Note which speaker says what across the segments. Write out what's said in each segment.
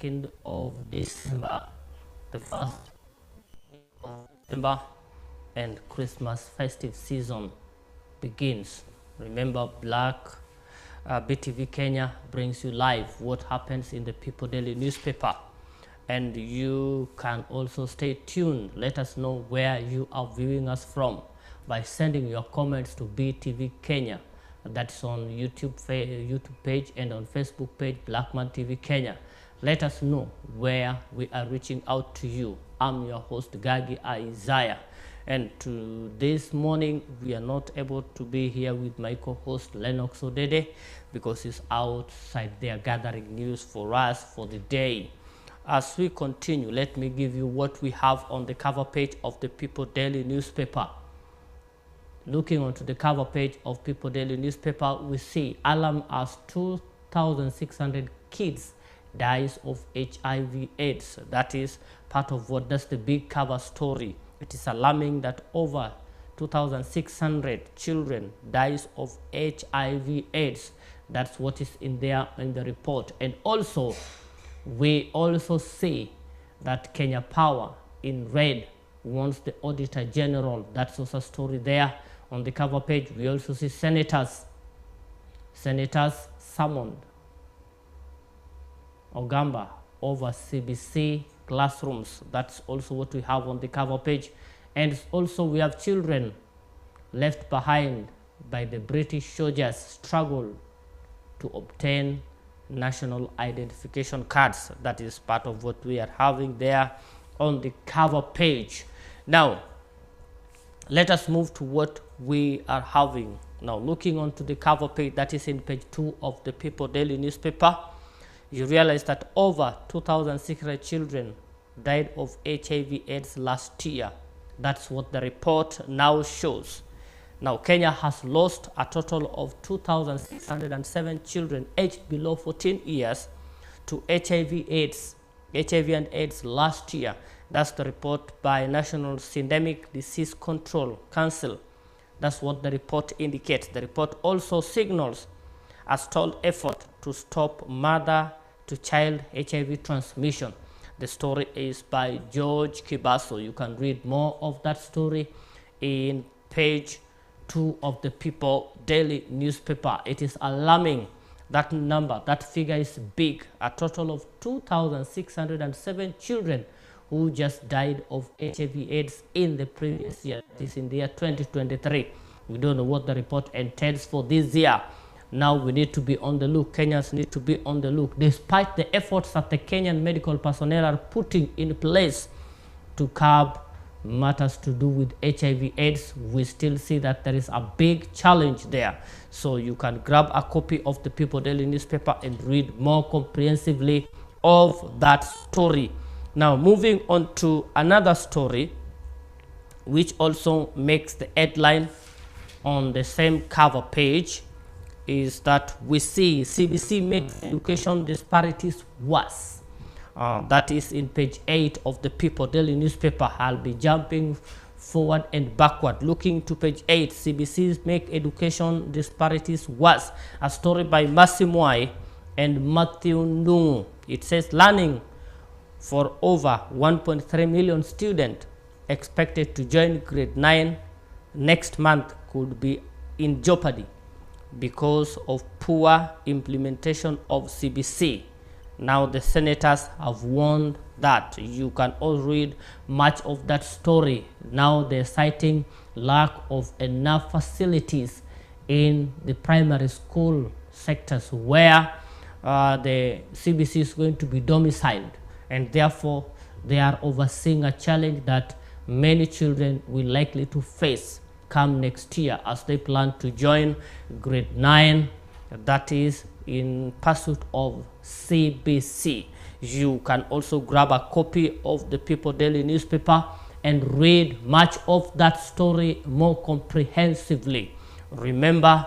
Speaker 1: 2nd of December, the first of December, and Christmas festive season begins. Remember, BTV Kenya brings you live what happens in the People Daily newspaper, and you can also stay tuned. Let us know where you are viewing us from by sending your comments to BTV Kenya. That's on YouTube page and on Facebook page, Blackman TV Kenya. Let us know where we are reaching out to you. I'm your host, Gagi Isaiah. And this morning, we are not able to be here with my co-host, Lennox Odede, because he's outside there gathering news for us for the day. As we continue, let me give you what we have on the cover page of the People Daily newspaper. Looking onto the cover page of People Daily newspaper, we see alarm as 2,600 kids dies of HIV/AIDS. That is part of that's the big cover story. It is alarming that over 2,600 children dies of HIV/AIDS. That's what is in there in the report. And also, we also see that Kenya Power in red wants the Auditor General. That's also a story there. On the cover page, we also see senators summoned Ogamba over CBC classrooms. That's also what we have on the cover page. And also we have children left behind by the British soldiers struggle to obtain national identification cards. That is part of what we are having there on the cover page. Now, let us move to what we are having. Now, looking onto the cover page, that is in page 2 of the People Daily newspaper, you realize that over 2,600 children died of HIV/AIDS last year. That's what the report now shows. Now, Kenya has lost a total of 2,607 children aged below 14 years to HIV and AIDS last year. That's the report by National Syndemic Disease Control Council. That's what the report indicates. The report also signals a stalled effort to stop mother-to-child HIV transmission. The story is by George Kibaso. You can read more of that story in page 2 of the People Daily newspaper. It is alarming. That number, that figure is big. A total of 2,607 children who just died of HIV/AIDS in the previous year. This is in the year 2023. We don't know what the report entails for this year. Now we need to be on the look. Kenyans need to be on the look. Despite the efforts that the Kenyan medical personnel are putting in place to curb matters to do with HIV/AIDS, we still see that there is a big challenge there. So you can grab a copy of the People Daily newspaper and read more comprehensively of that story. Now, moving on to another story, which also makes the headline on the same cover page, is that we see CBC makes education disparities worse. That is in page 8 of the People Daily newspaper. I'll be jumping forward and backward. Looking to page 8, CBC's make education disparities worse. A story by Mercy Mwai and Matthew Ndungu. It says learning for over 1.3 million students expected to join grade 9 next month could be in jeopardy because of poor implementation of CBC. Now the senators have warned that. You can all read much of that story. Now they're citing lack of enough facilities in the primary school sectors where the CBC is going to be domiciled, and therefore they are overseeing a challenge that many children will likely to face come next year as they plan to join grade 9, that is in pursuit of CBC. You can also grab a copy of the People Daily newspaper and read much of that story more comprehensively. Remember,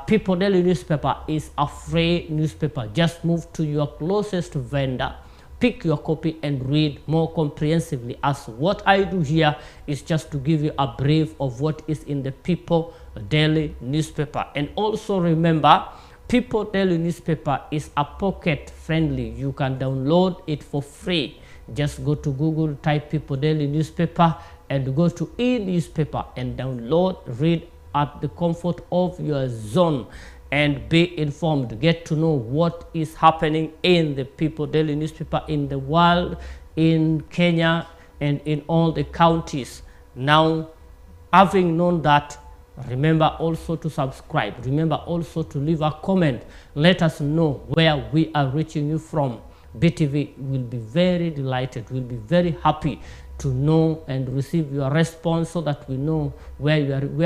Speaker 1: People Daily newspaper is a free newspaper. Just move to your closest vendor, pick your copy and read more comprehensively, as what I do here is just to give you a brief of what is in the People Daily newspaper. And also remember, People Daily newspaper is a pocket friendly. You can download it for free. Just go to Google, type People Daily newspaper, and go to e-newspaper and download, read at the comfort of your zone, and be informed. Get to know what is happening in the People Daily newspaper, in the world, in Kenya, and in all the counties. Now, having known that, remember also to subscribe. Remember also to leave a comment. Let us know where we are reaching you from. BTV will be very delighted, will be very happy to know and receive your response, so that we know where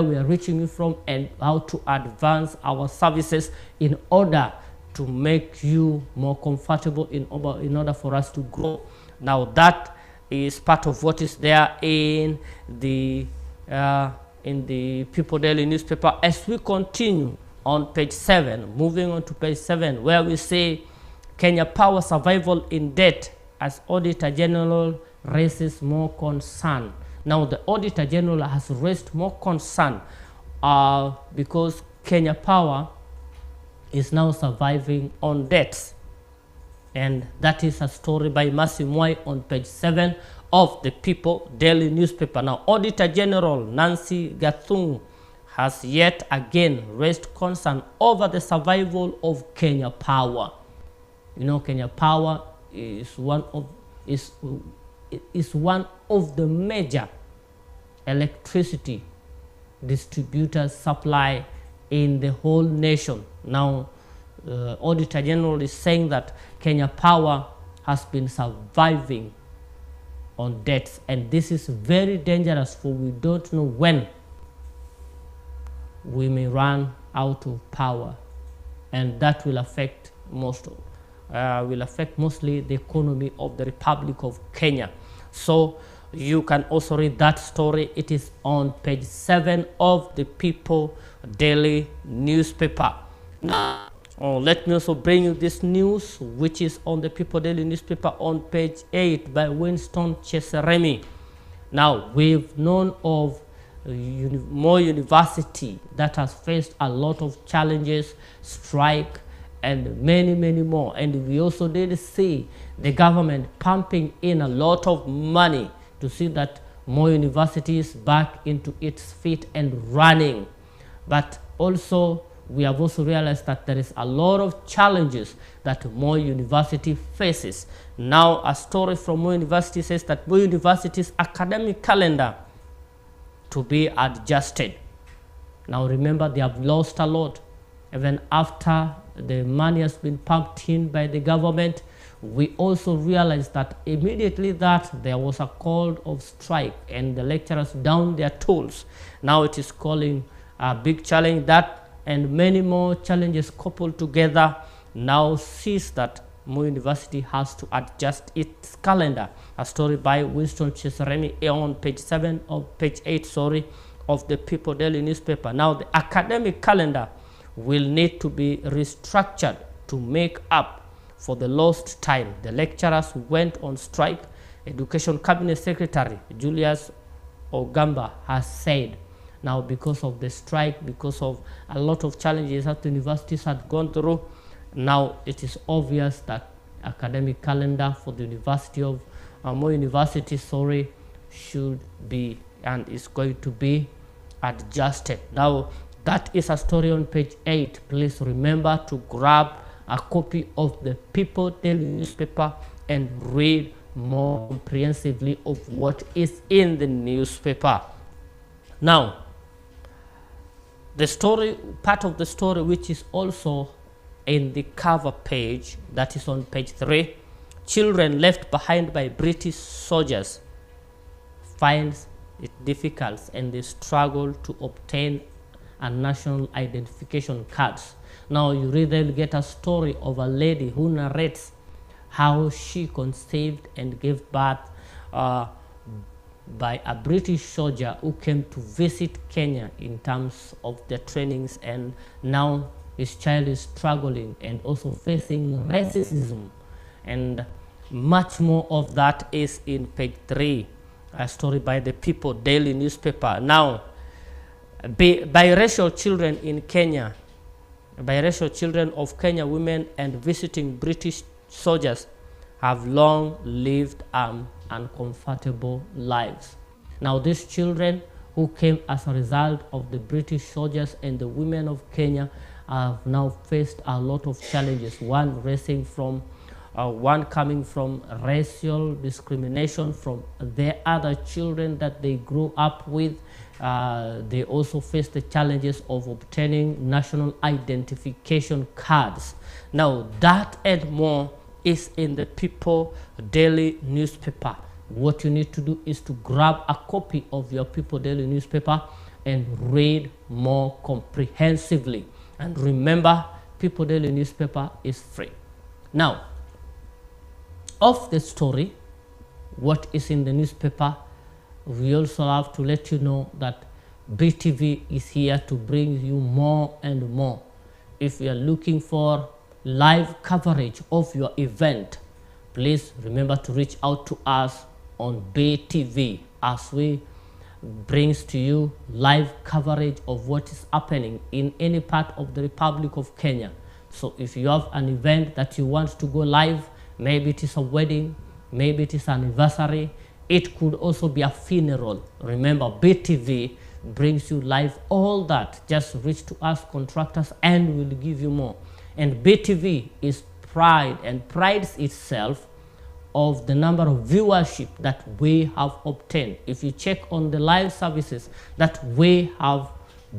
Speaker 1: we are reaching you from and how to advance our services in order to make you more comfortable, in order for us to grow. Now that is part of what is there in the People Daily newspaper. As we continue on page 7, moving on to page 7, where we say Kenya Power survival in debt as Auditor General raises more concern. Now the Auditor General has raised more concern because Kenya Power is now surviving on debts. And that is a story by Mercy Mwai on page 7 of the People Daily newspaper. Now, Auditor General Nancy Gathung has yet again raised concern over the survival of Kenya Power. You know, Kenya Power is one of the major electricity distributors supply in the whole nation. Now, Auditor General is saying that Kenya Power has been surviving on debts, and this is very dangerous, for we don't know when we may run out of power, and that will affect mostly the economy of the Republic of Kenya. So you can also read that story. It is on page 7 of the People Daily newspaper. Now, let me also bring you this news, which is on the People Daily newspaper on page 8 by Winston Cheseremi. Now, we've known of Moi University that has faced a lot of challenges, strike, and many more. And we also did see the government pumping in a lot of money to see that Moi University is back into its feet and running. But also, we have also realized that there is a lot of challenges that Moi University faces. Now, a story from Moi University says that Moi University's academic calendar to be adjusted. Now, remember, they have lost a lot. Even after the money has been pumped in by the government, we also realized that immediately that there was a call of strike and the lecturers down their tools. Now it is calling a big challenge. That and many more challenges coupled together now sees that Moi University has to adjust its calendar. A story by Winston Cheseremi on page 8 of the People Daily newspaper. Now the academic calendar will need to be restructured to make up for the lost time. The lecturers went on strike. Education Cabinet Secretary Julius Ogamba has said, now because of the strike, because of a lot of challenges that the universities had gone through, now it is obvious that academic calendar for the University of Moi University, should be and is going to be adjusted. Now that is a story on page 8. Please remember to grab a copy of the People Daily newspaper and read more comprehensively of what is in the newspaper. Now, the story, part of the story which is also in the cover page, that is on page 3, children left behind by British soldiers finds it difficult and they struggle to obtain a national identification cards. Now you read there, you get a story of a lady who narrates how she conceived and gave birth by a British soldier who came to visit Kenya in terms of their trainings, and now his child is struggling and also facing racism, and much more of that is in page 3, a story by the People Daily newspaper. Now, biracial children in Kenya biracial children of Kenya women and visiting British soldiers have long lived uncomfortable lives. Now, these children who came as a result of the British soldiers and the women of Kenya have now faced a lot of challenges. One coming from racial discrimination from their other children that they grew up with. They also face the challenges of obtaining national identification cards. Now, that and more is in the People Daily newspaper. What you need to do is to grab a copy of your People Daily newspaper and read more comprehensively. And remember, People Daily newspaper is free. Now, of the story, what is in the newspaper, we also have to let you know that BTV is here to bring you more and more. If you are looking for live coverage of your event, please remember to reach out to us on BTV as we brings to you live coverage of what is happening in any part of the Republic of Kenya. So if you have an event that you want to go live, maybe it is a wedding, maybe it is an anniversary, it could also be a funeral. Remember, BTV brings you live all that. Just reach to us contractors and we'll give you more. And BTV is prides itself of the number of viewership that we have obtained. If you check on the live services that we have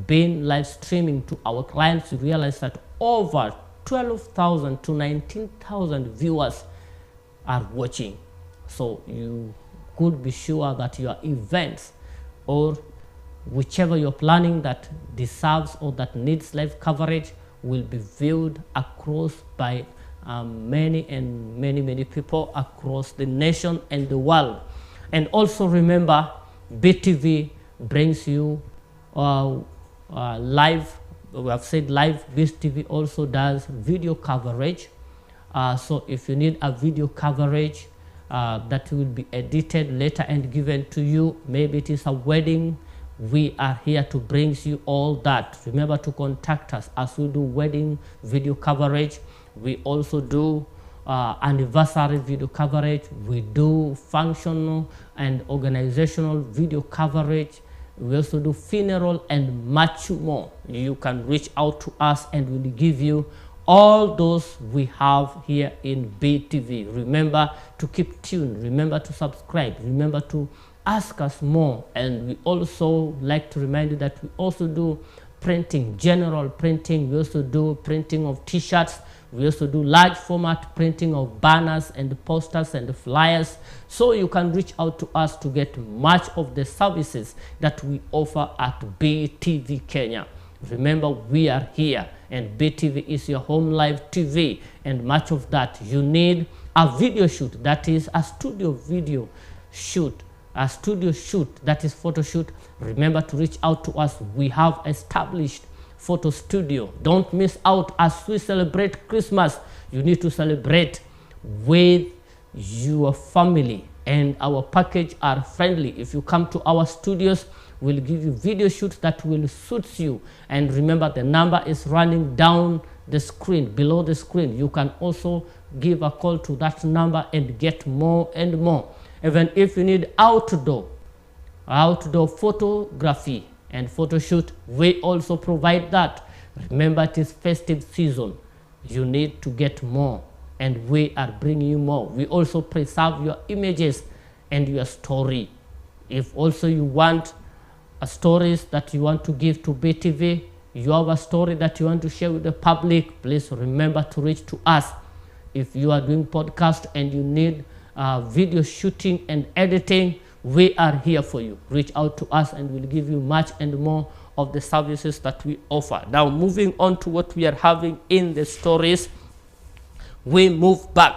Speaker 1: been live streaming to our clients, you realize that over 12,000 to 19,000 viewers are watching. So you could be sure that your events or whichever you're planning that deserves or that needs live coverage will be viewed across by many people across the nation and the world. And also remember, BTV brings you live. We have said live. BTV also does video coverage. So if you need a video coverage that will be edited later and given to you, maybe it is a wedding, we are here to bring you all that. Remember to contact us as we do wedding video coverage. We also do anniversary video coverage. We do functional and organizational video coverage. We also do funeral and much more. You can reach out to us and we'll give you all those we have here in BTV. Remember to keep tuned. Remember to subscribe. Remember to ask us more. And we also like to remind you that we also do printing, general printing. We also do printing of t-shirts. We also do large format printing of banners and posters and flyers. So you can reach out to us to get much of the services that we offer at BTV Kenya. Remember, we are here and BTV is your home live TV, and much of that you need a video shoot, that is a studio video shoot, a studio shoot, that is photo shoot. Remember to reach out to us. We have established photo studio. Don't miss out as we celebrate Christmas. You need to celebrate with your family, and our package are friendly. If you come to our studios, we'll give you video shoots that will suit you. And remember, the number is running down the screen, below the screen. You can also give a call to that number and get more and more. Even if you need outdoor photography and photo shoot, we also provide that. Remember, it is festive season. You need to get more, and we are bringing you more. We also preserve your images and your story. If also you want stories that you want to give to BTV, you have a story that you want to share with the public, please remember to reach to us. If you are doing podcast and you need video shooting and editing, we are here for you. Reach out to us and we'll give you much and more of the services that we offer. Now, moving on to what we are having in the stories, we move back.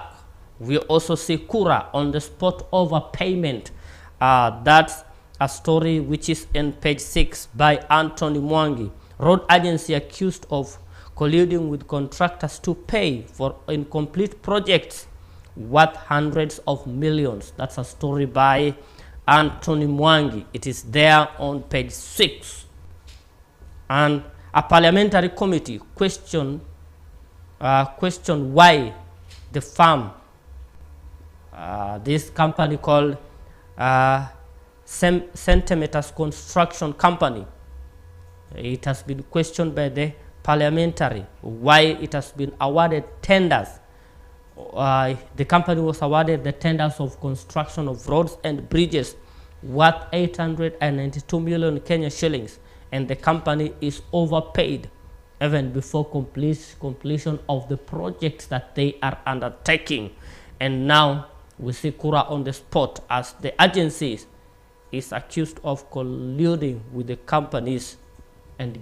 Speaker 1: We also see Kura on the spot overpayment. That's a story which is in page 6 by Anthony Mwangi. Road agency accused of colluding with contractors to pay for incomplete projects worth hundreds of millions. That's a story by Anthony Mwangi. It is there on page 6. And A parliamentary committee questioned why the firm, this company called Centimeters Construction Company, it has been questioned by the parliamentary why it has been awarded tenders. The company was awarded the tenders of construction of roads and bridges worth 892 million Kenya shillings, and the company is overpaid even before completion of the projects that they are undertaking. And now we see Kura on the spot as the agencies is accused of colluding with the companies and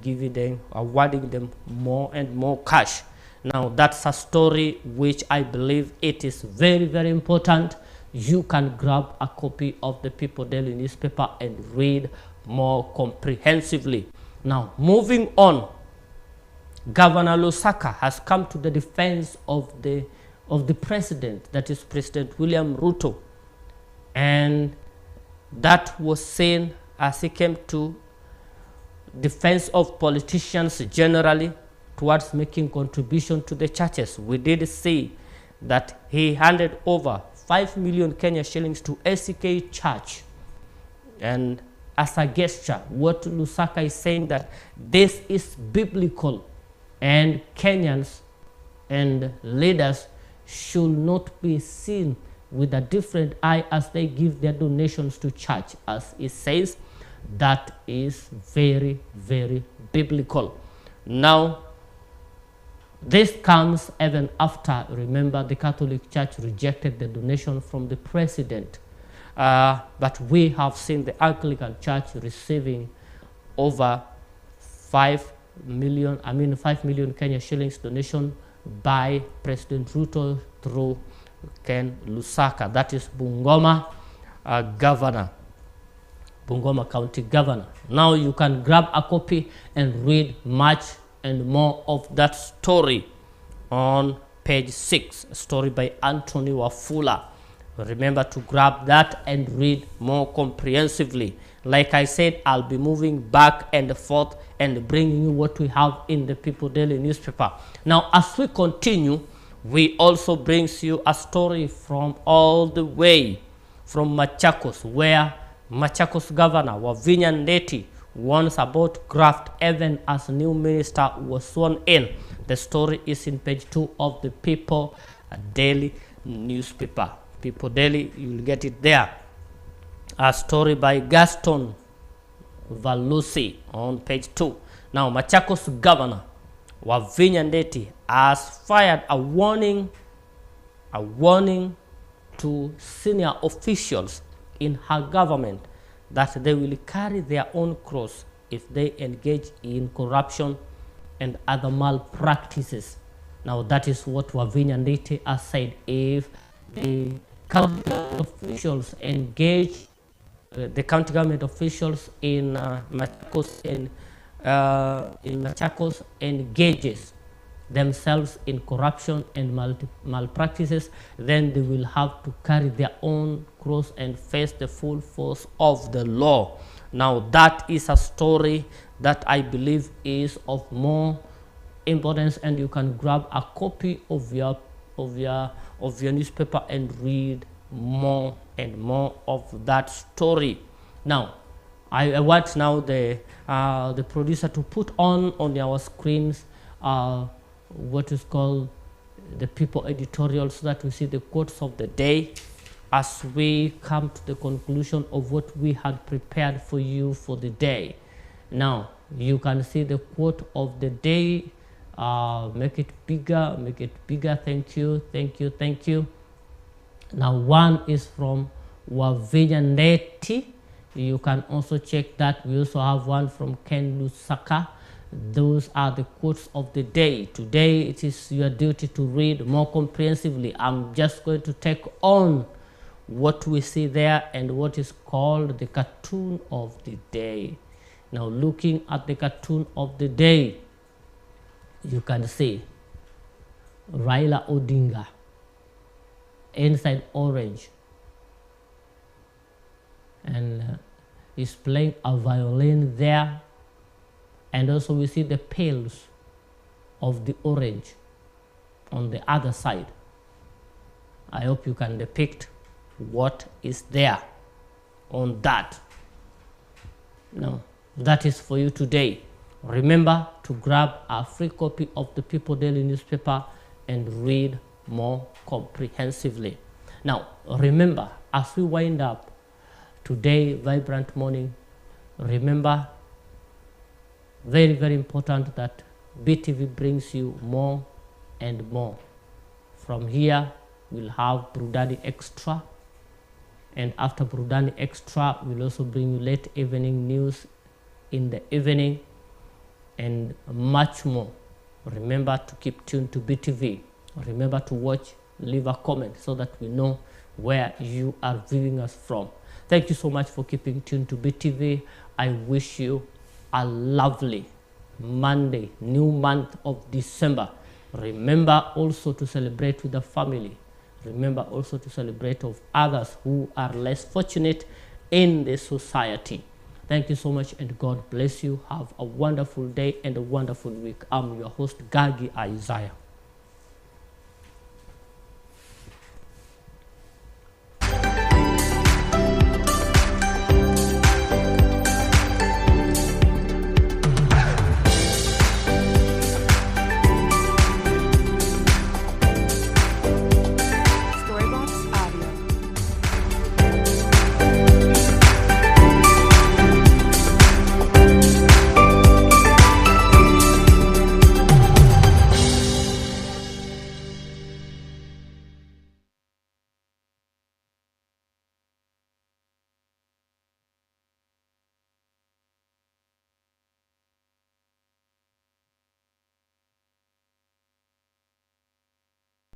Speaker 1: awarding them more and more cash. Now that's a story which I believe it is very, very important. You can grab a copy of the People Daily newspaper and read more comprehensively. Now moving on, Governor Lusaka has come to the defense of the president, that is President William Ruto, and that was seen as he came to defense of politicians generally towards making contribution to the churches. We did see that he handed over 5 million Kenya shillings to ACK Church, and as a gesture, what Lusaka is saying that this is biblical, and Kenyans and leaders should not be seen with a different eye as they give their donations to church. As it says, that is very, very biblical. Now, this comes even after, remember, the Catholic Church rejected the donation from the president. But we have seen the Anglican Church receiving over 5 million Kenya shillings donation by President Ruto through Ken Lusaka, that is Bungoma governor, Bungoma County governor. Now you can grab a copy and read much and more of that story on page 6, a story by Anthony Wafula. Remember to grab that and read more comprehensively. Like I said, I'll be moving back and forth and bringing you what we have in the People Daily newspaper. Now, as we continue, we also brings you a story from all the way from Machakos, where Machakos Governor Wavinya Ndeti warns about graft even as new minister was sworn in. The story is in page 2 of the People Daily newspaper. People Daily, you'll get it there. A story by Gaston Valusi on page 2. Now, Machakos Governor Wavinya Ndeti has fired a warning to senior officials in her government that they will carry their own cross if they engage in corruption and other malpractices. Now, that is what Wavinya Ndeti has said. If the county officials engage, the county government officials in Machakos engages themselves in corruption and malpractices, then they will have to carry their own cross and face the full force of the law. Now, that is a story that I believe is of more importance, and you can grab a copy of your newspaper and read more and more of that story. Now, I want now the producer to put on our screens what is called the People editorial, so that we see the quotes of the day as we come to the conclusion of what we had prepared for you for the day. Now, you can see the quote of the day. Make it bigger, make it bigger. Thank you, thank you, thank you. Now, one is from Wavinya Ndeti. You can also check that. We also have one from Ken Lusaka. Those are the quotes of the day. Today, it is your duty to read more comprehensively. I'm just going to take on what we see there and what is called the cartoon of the day. Now, looking at the cartoon of the day, you can see Raila Odinga inside orange, and he's playing a violin there, And also we see the pales of the orange on the other side. I hope you can depict what is there on that. Now, that is for you today. Remember to grab a free copy of the People Daily newspaper and read more comprehensively. Now, remember, as we wind up today, vibrant morning, remember, very, very important that BTV brings you more and more. From here, we'll have Burudani Extra. And after Burudani Extra, we'll also bring you late evening news in the evening and much more. Remember to keep tuned to BTV. Remember to watch, leave a comment so that we know where you are viewing us from. Thank you so much for keeping tuned to BTV. I wish you a lovely Monday, new month of December. Remember also to celebrate with the family. Remember also to celebrate of others who are less fortunate in the society. Thank you so much and God bless you. Have a wonderful day and a wonderful week. I'm your host, Gagi Isaiah.